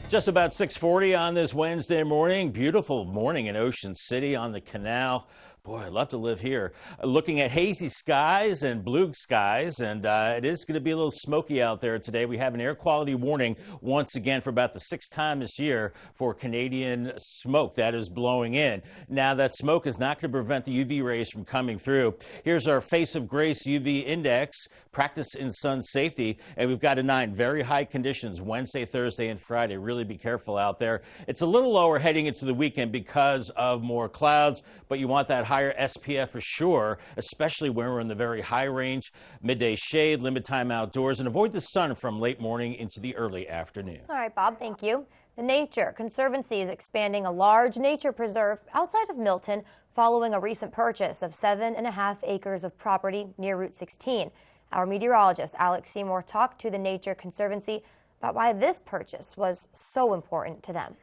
Just about 6:40 on this Wednesday morning. Beautiful morning in Ocean City on the canal. Boy, I'd love to live here. Looking at hazy skies and blue skies, and it is going to be a little smoky out there today. We have an air quality warning once again for about the 6th time this year for Canadian smoke that is blowing in. Now, that smoke is not going to prevent the UV rays from coming through. Here's our Face of Grace UV index, practice in sun safety, and we've got a 9. Very high conditions Wednesday, Thursday, and Friday. Really be careful out there. It's a little lower heading into the weekend because of more clouds, but you want that higher SPF for sure, especially when we're in the very high range. Midday shade, limit time outdoors, and avoid the sun from late morning into the early afternoon. All right, Bob, thank you. The Nature Conservancy is expanding a large nature preserve outside of Milton following a recent purchase of 7.5 acres of property near Route 16. Our meteorologist, Alex Seymour, talked to the Nature Conservancy about why this purchase was so important to them.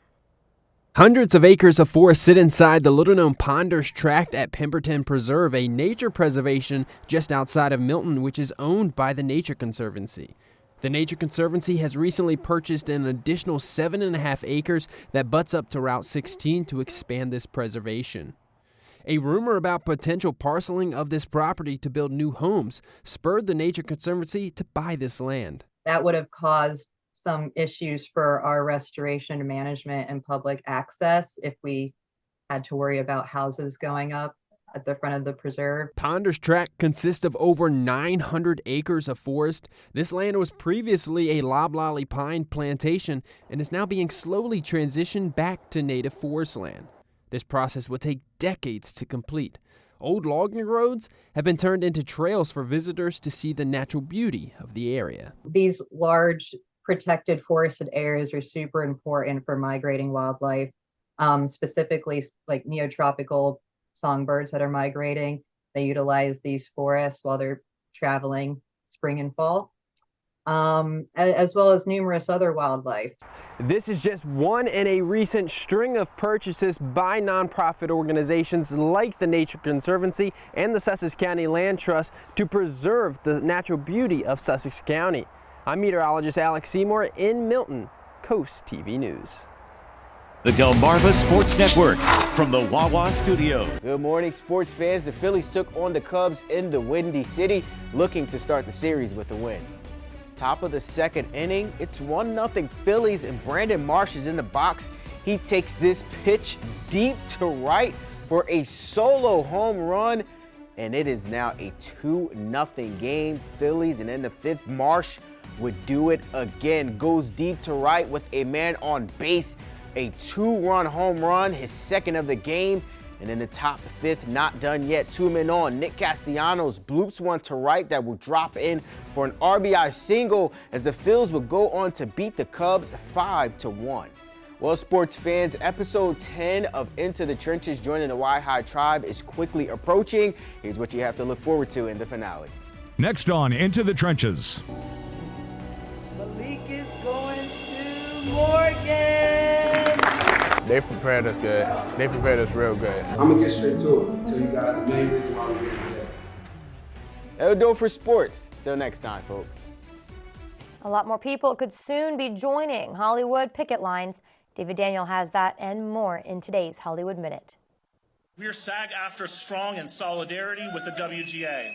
Hundreds of acres of forest sit inside the little-known Ponders Tract at Pemberton Preserve, a nature preservation just outside of Milton, which is owned by the Nature Conservancy. The Nature Conservancy has recently purchased an additional 7.5 acres that butts up to Route 16 to expand this preservation. A rumor about potential parceling of this property to build new homes spurred the Nature Conservancy to buy this land. That would have caused some issues for our restoration management and public access if we had to worry about houses going up at the front of the preserve. Ponders Tract consists of over 900 acres of forest. This land was previously a loblolly pine plantation and is now being slowly transitioned back to native forest land. This process will take decades to complete. Old logging roads have been turned into trails for visitors to see the natural beauty of the area. These large protected forested areas are super important for migrating wildlife, specifically like neotropical songbirds that are migrating. They utilize these forests while they're traveling spring and fall, as well as numerous other wildlife. This is just one in a recent string of purchases by nonprofit organizations like the Nature Conservancy and the Sussex County Land Trust to preserve the natural beauty of Sussex County. I'm meteorologist Alex Seymour in Milton, Coast TV News. The Delmarva Sports Network from the Wawa Studio. Good morning, sports fans. The Phillies took on the Cubs in the Windy City, looking to start the series with a win. Top of the 2nd inning, it's 1-0 Phillies, and Brandon Marsh is in the box. He takes this pitch deep to right for a solo home run, and it is now a 2-0 game, Phillies. And in the 5th, Marsh would do it again. Goes deep to right with a man on base. A 2-run home run, his 2nd of the game. And in the top 5th, not done yet. 2 men on. Nick Castellanos bloops one to right that will drop in for an RBI single as the Phils would go on to beat the Cubs 5-1. Well, sports fans, episode 10 of Into the Trenches, joining the Y-High Tribe, is quickly approaching. Here's what you have to look forward to in the finale. Next on Into the Trenches. Malik is going to Morgan. They prepared us good. They prepared us real good. I'm going to get straight to it. Tell you guys the main reason why we're here today. That'll do it for sports. Till next time, folks. A lot more people could soon be joining Hollywood picket lines. David Daniel has that and more in today's Hollywood Minute. We're SAG-AFTRA strong in solidarity with the WGA.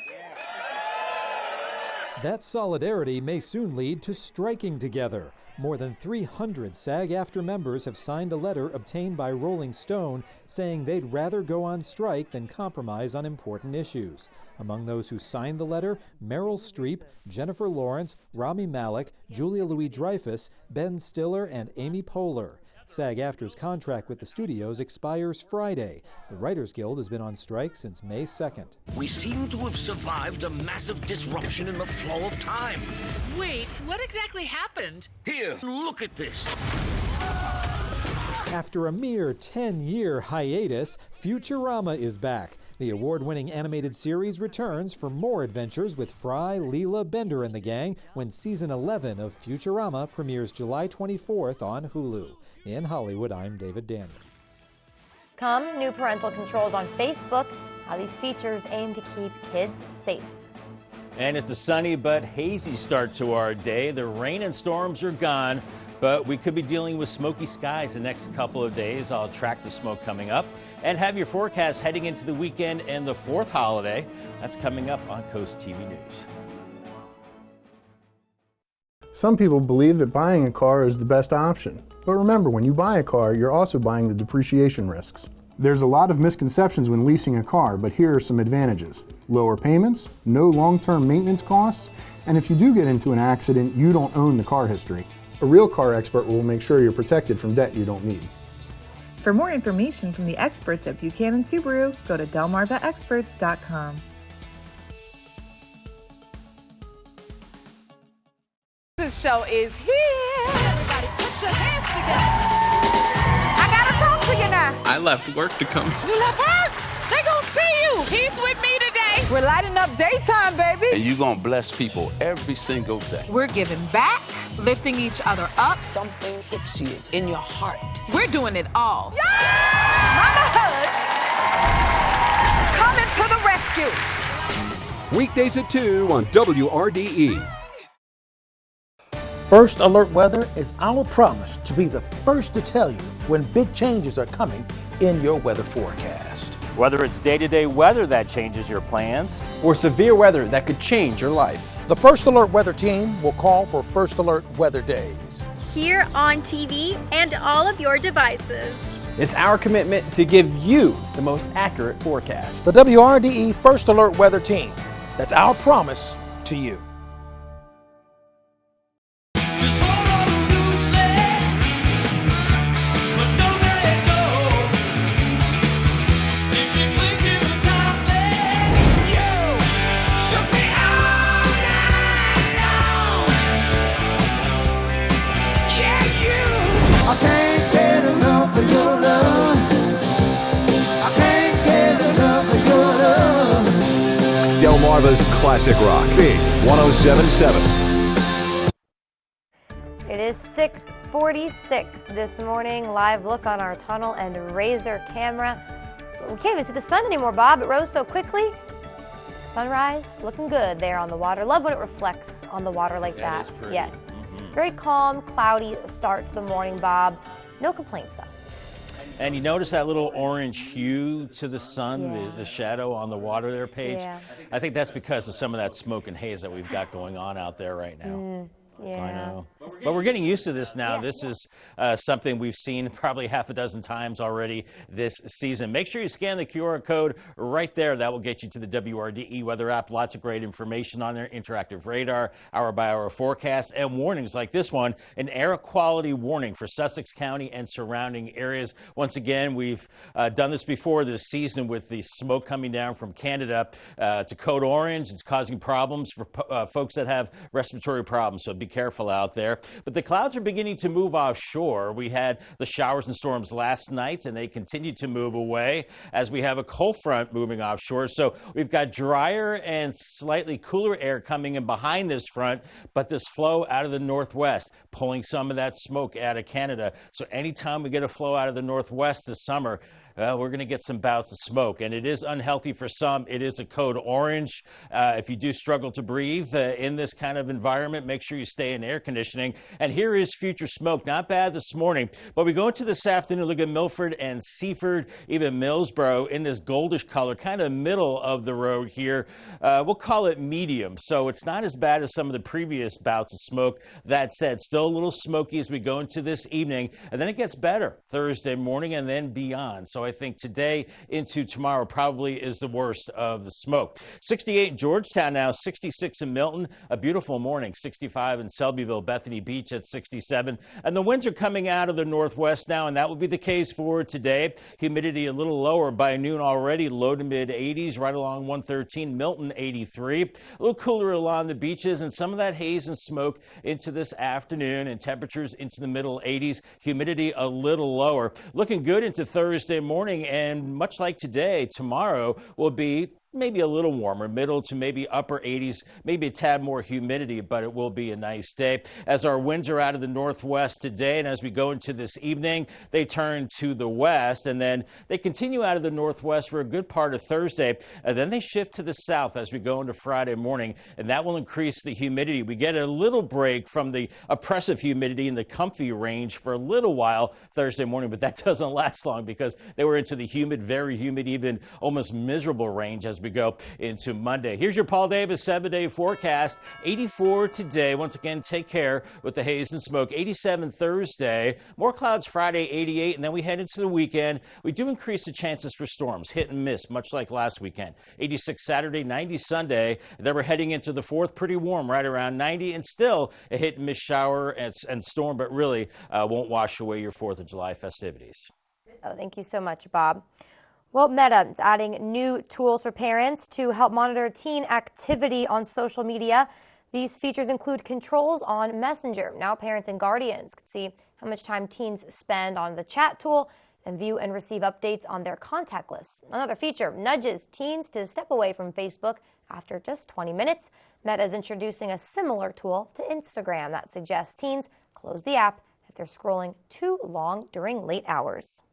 That solidarity may soon lead to striking together. More than 300 SAG-AFTRA members have signed a letter obtained by Rolling Stone saying they'd rather go on strike than compromise on important issues. Among those who signed the letter, Meryl Streep, Jennifer Lawrence, Rami Malek, Julia Louis-Dreyfus, Ben Stiller, and Amy Poehler. SAG-AFTRA's contract with the studios expires Friday. The Writers Guild has been on strike since May 2nd. We seem to have survived a massive disruption in the flow of time. Wait, what exactly happened? Here, look at this. After a mere 10-year hiatus, Futurama is back. The award-winning animated series returns for more adventures with Fry, Leela, Bender, and the gang when season 11 of Futurama premieres July 24th on Hulu. In Hollywood, I'm David Daniel. Come, new parental controls on Facebook, how these features aim to keep kids safe. And it's a sunny but hazy start to our day. The rain and storms are gone, but we could be dealing with smoky skies the next couple of days. I'll track the smoke coming up and have your forecast heading into the weekend and the 4th holiday. That's coming up on Coast TV News. Some people believe that buying a car is the best option. But remember, when you buy a car, you're also buying the depreciation risks. There's a lot of misconceptions when leasing a car, but here are some advantages. Lower payments, no long-term maintenance costs, and if you do get into an accident, you don't own the car history. A real car expert will make sure you're protected from debt you don't need. For more information from the experts at Buchanan Subaru, go to delmarvaexperts.com. This show is here. Everybody put your hands together. I gotta talk to you now. I left work to come. You left work? They gonna see you. He's with me today. We're lighting up daytime, baby. And you're gonna bless people every single day. We're giving back, lifting each other up. Something hits you in your heart. We're doing it all. Yeah! Mama Hood, coming to the rescue. Weekdays at 2 on WRDE. First Alert Weather is our promise to be the first to tell you when big changes are coming in your weather forecast. Whether it's day-to-day weather that changes your plans, or severe weather that could change your life. The First Alert Weather team will call for First Alert Weather Days. Here on TV and all of your devices. It's our commitment to give you the most accurate forecast. The WRDE First Alert Weather team. That's our promise to you. I can't get enough of your love. I can't get enough of your love. Delmarva's Classic Rock, Big 107.7. It is 6:46 this morning. Live look on our tunnel and razor camera. We can't even see the sun anymore, Bob. It rose so quickly. Sunrise looking good there on the water. Love when it reflects on the water like that. Is pretty. Yes. Very calm, cloudy start to the morning, Bob. No complaints, though. And you notice that little orange hue to the sun, Yeah. the shadow on the water there, Paige? Yeah. I think that's because of some of that smoke and haze that we've got going on out there right now. Yeah. I know. But we're getting used to this now. Yeah. This is something we've seen probably half a dozen times already this season. Make sure you scan the QR code right there. That will get you to the WRDE weather app. Lots of great information on there. Interactive radar, hour-by-hour forecast, and warnings like this one. An air quality warning for Sussex County and surrounding areas. Once again, we've done this before this season with the smoke coming down from Canada to code orange. It's causing problems for folks that have respiratory problems, so be careful out there. But the clouds are beginning to move offshore. We had the showers and storms last night, and they continue to move away as we have a cold front moving offshore. So we've got drier and slightly cooler air coming in behind this front, but this flow out of the northwest, pulling some of that smoke out of Canada. So anytime we get a flow out of the northwest this summer, we're going to get some bouts of smoke, and it is unhealthy for some. It is a code orange. If you do struggle to breathe in this kind of environment, make sure you stay in air conditioning. And here is future smoke. Not bad this morning, but we go into this afternoon. Look at Milford and Seaford, even Millsboro in this goldish color, kind of middle of the road here. We'll call it medium, so it's not as bad as some of the previous bouts of smoke. That said, still a little smoky as we go into this evening, and then it gets better Thursday morning and then beyond. So I think today into tomorrow probably is the worst of the smoke. 68 in Georgetown now, 66 in Milton. A beautiful morning, 65 in Selbyville, Bethany Beach at 67. And the winds are coming out of the northwest now, and that will be the case for today. Humidity a little lower by noon already, low to mid 80s, right along 113, Milton 83. A little cooler along the beaches, and some of that haze and smoke into this afternoon, and temperatures into the middle 80s, humidity a little lower. Looking good into Thursday morning, and much like today, tomorrow will be maybe a little warmer, middle to maybe upper 80s, maybe a tad more humidity, but it will be a nice day. As our winds are out of the northwest today, and as we go into this evening, they turn to the west, and then they continue out of the northwest for a good part of Thursday, and then they shift to the south as we go into Friday morning, and that will increase the humidity. We get a little break from the oppressive humidity in the comfy range for a little while Thursday morning, but that doesn't last long because they were into the humid, very humid, even almost miserable range as we go into Monday. Here's your Paul Davis 7-day forecast. 84 today. Once again, take care with the haze and smoke. 87 Thursday. More clouds Friday, 88. And then we head into the weekend. We do increase the chances for storms. Hit and miss, much like last weekend. 86 Saturday, 90 Sunday. Then we're heading into the 4th. Pretty warm, right around 90. And still a hit and miss shower and storm, but really won't wash away your 4th of July festivities. Oh, thank you so much, Bob. Well, Meta is adding new tools for parents to help monitor teen activity on social media. These features include controls on Messenger. Now parents and guardians can see how much time teens spend on the chat tool and view and receive updates on their contact list. Another feature nudges teens to step away from Facebook after just 20 minutes. Meta is introducing a similar tool to Instagram that suggests teens close the app if they're scrolling too long during late hours.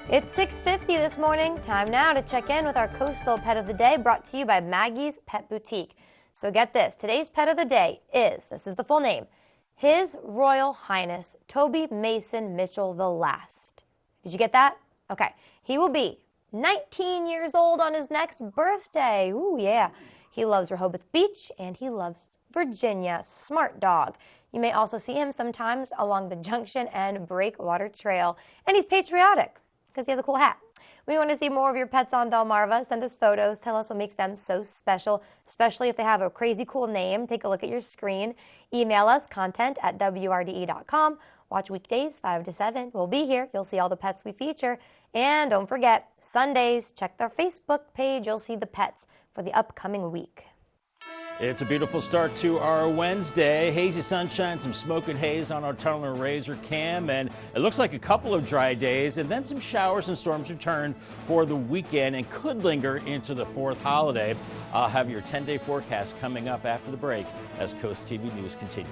It's 6:50 this morning. Time now to check in with our Coastal Pet of the Day, brought to you by Maggie's Pet Boutique. So get this, today's Pet of the Day is, this is the full name, His Royal Highness Toby Mason Mitchell the Last. Did you get that? Okay. He will be 19 years old on his next birthday. Ooh, yeah. He loves Rehoboth Beach and he loves Virginia. Smart dog. You may also see him sometimes along the Junction and Breakwater Trail. And he's patriotic, because he has a cool hat. We want to see more of your pets on Delmarva. Send us photos. Tell us what makes them so special, especially if they have a crazy cool name. Take a look at your screen. Email us content@WRDE.com. Watch weekdays 5 to 7. We'll be here. You'll see all the pets we feature. And don't forget, Sundays, check their Facebook page. You'll see the pets for the upcoming week. It's a beautiful start to our Wednesday. Hazy sunshine, some smoke and haze on our tunnel and razor cam, and it looks like a couple of dry days, and then some showers and storms return for the weekend and could linger into the 4th holiday. I'll have your 10-day forecast coming up after the break as Coast TV News continues.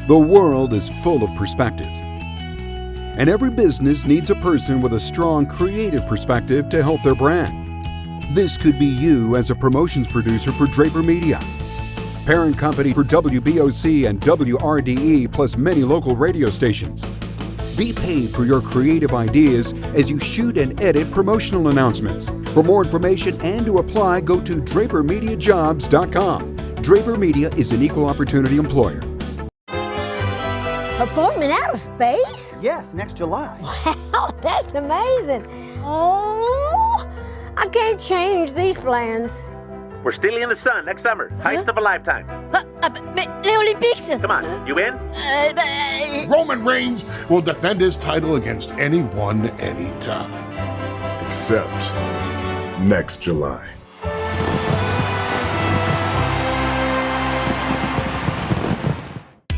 The world is full of perspectives, and every business needs a person with a strong creative perspective to help their brand. This could be you as a promotions producer for Draper Media, parent company for WBOC and WRDE, plus many local radio stations. Be paid for your creative ideas as you shoot and edit promotional announcements. For more information and to apply, go to DraperMediaJobs.com. Draper Media is an equal opportunity employer. Performing out of space? Yes, next July. Wow, that's amazing. Oh, I can't change these plans. We're stealing in the sun next summer. Heist of a lifetime. The Olympics. Come on, you in? Roman Reigns will defend his title against anyone, anytime. Except next July.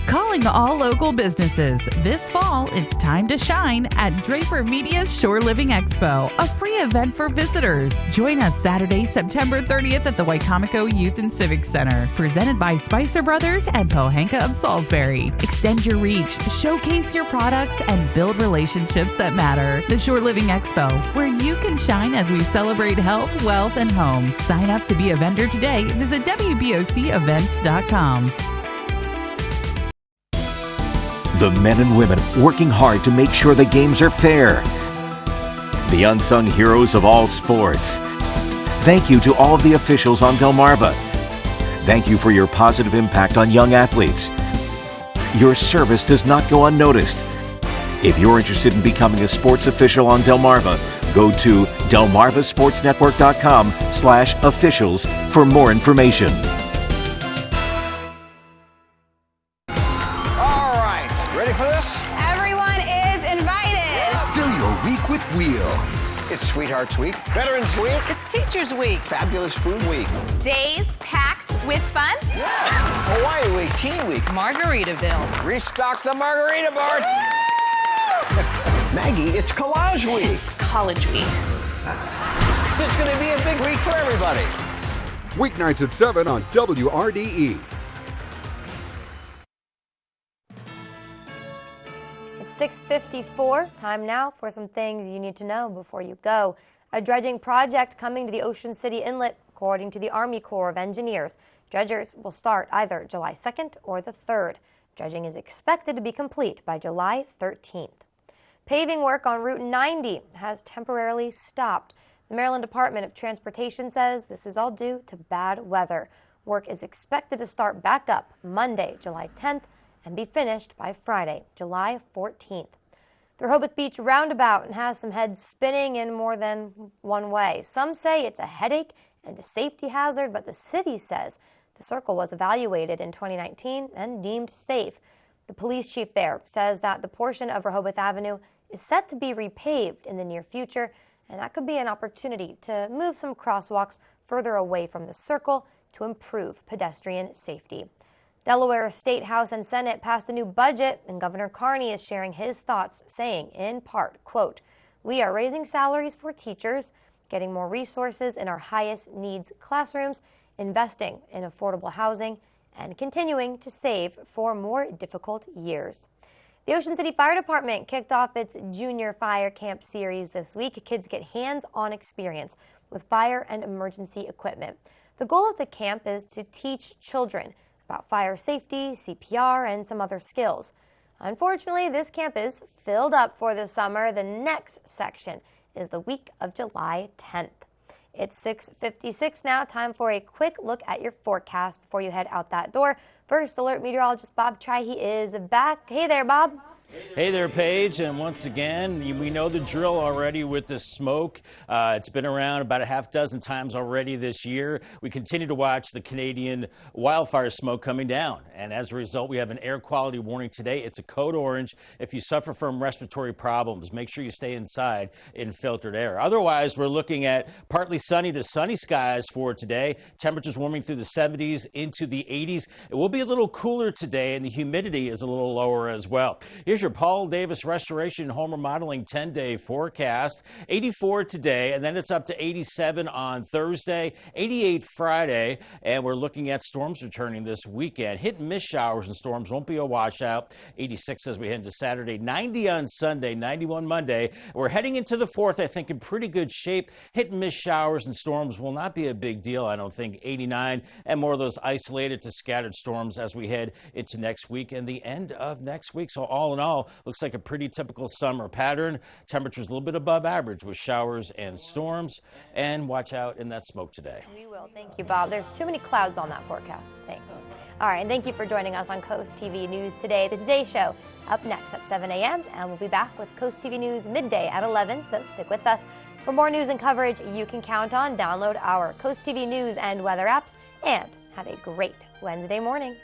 Call Calling all local businesses. This fall, it's time to shine at Draper Media's Shore Living Expo, a free event for visitors. Join us Saturday, September 30th at the Wicomico Youth and Civic Center, presented by Spicer Brothers and Pohanka of Salisbury. Extend your reach, showcase your products, and build relationships that matter. The Shore Living Expo, where you can shine as we celebrate health, wealth, and home. Sign up to be a vendor today. Visit WBOCEvents.com. The men and women working hard to make sure the games are fair. The unsung heroes of all sports. Thank you to all of the officials on Delmarva. Thank you for your positive impact on young athletes. Your service does not go unnoticed. If you're interested in becoming a sports official on Delmarva, go to delmarvasportsnetwork.com/officials for more information. Wheel. It's Sweethearts Week, Veterans Week, It's Teachers Week, Fabulous Food Week, days packed with fun. Yeah, Hawaii Week, Teen Week, Margaritaville. Restock the margarita bar. Maggie, it's Collage Week. It's College Week. It's going to be a big week for everybody. Weeknights at 7 on WRDE. It's 6:54. Time now for some things you need to know before you go. A dredging project coming to the Ocean City Inlet, according to the Army Corps of Engineers. Dredgers will start either July 2nd or the 3rd. Dredging is expected to be complete by July 13th. Paving work on Route 90 has temporarily stopped. The Maryland Department of Transportation says this is all due to bad weather. Work is expected to start back up Monday, July 10th, and be finished by Friday, July 14th. The Rehoboth Beach roundabout has some heads spinning in more than one way. Some say it's a headache and a safety hazard, but the city says the circle was evaluated in 2019 and deemed safe. The police chief there says that the portion of Rehoboth Avenue is set to be repaved in the near future, and that could be an opportunity to move some crosswalks further away from the circle to improve pedestrian safety. Delaware State House and Senate passed a new budget, and Governor Carney is sharing his thoughts, saying, in part, quote, "We are raising salaries for teachers, getting more resources in our highest needs classrooms, investing in affordable housing, and continuing to save for more difficult years." The Ocean City Fire Department kicked off its Junior Fire Camp series this week. Kids get hands-on experience with fire and emergency equipment. The goal of the camp is to teach children about fire safety, CPR, and some other skills. Unfortunately, this camp is filled up for the summer. The next section is the week of July 10th. It's 6:56 now. Time for a quick look at your forecast before you head out that door. First Alert meteorologist Bob Trihey is back. Hey there, Bob. Hey there, Paige, and once again, we know the drill already with the smoke. It's been around about a half dozen times already this year. We continue to watch the Canadian wildfire smoke coming down, and as a result, we have an air quality warning today. It's a code orange. If you suffer from respiratory problems, make sure you stay inside in filtered air. Otherwise, we're looking at partly sunny to sunny skies for today. Temperatures warming through the 70s into the 80s. It will be a little cooler today, and the humidity is a little lower as well. Here's your Paul Davis Restoration and Home Remodeling 10-day forecast. 84 today, and then it's up to 87 on Thursday, 88 Friday, and we're looking at storms returning this weekend. Hit and miss showers and storms won't be a washout. 86 as we head into Saturday, 90 on Sunday, 91 Monday. We're heading into the 4th, I think, in pretty good shape. Hit and miss showers and storms will not be a big deal, I don't think. 89, and more of those isolated to scattered storms as we head into next week and the end of next week. So all in all, looks like a pretty typical summer pattern. Temperatures a little bit above average with showers and storms. And watch out in that smoke today. We will. Thank you, Bob. There's too many clouds on that forecast. Thanks. All right, and thank you for joining us on Coast TV News today. The Today Show up next at 7 a.m. and we'll be back with Coast TV News midday at 11, so stick with us. For more news and coverage you can count on, download our Coast TV News and weather apps, and have a great Wednesday morning.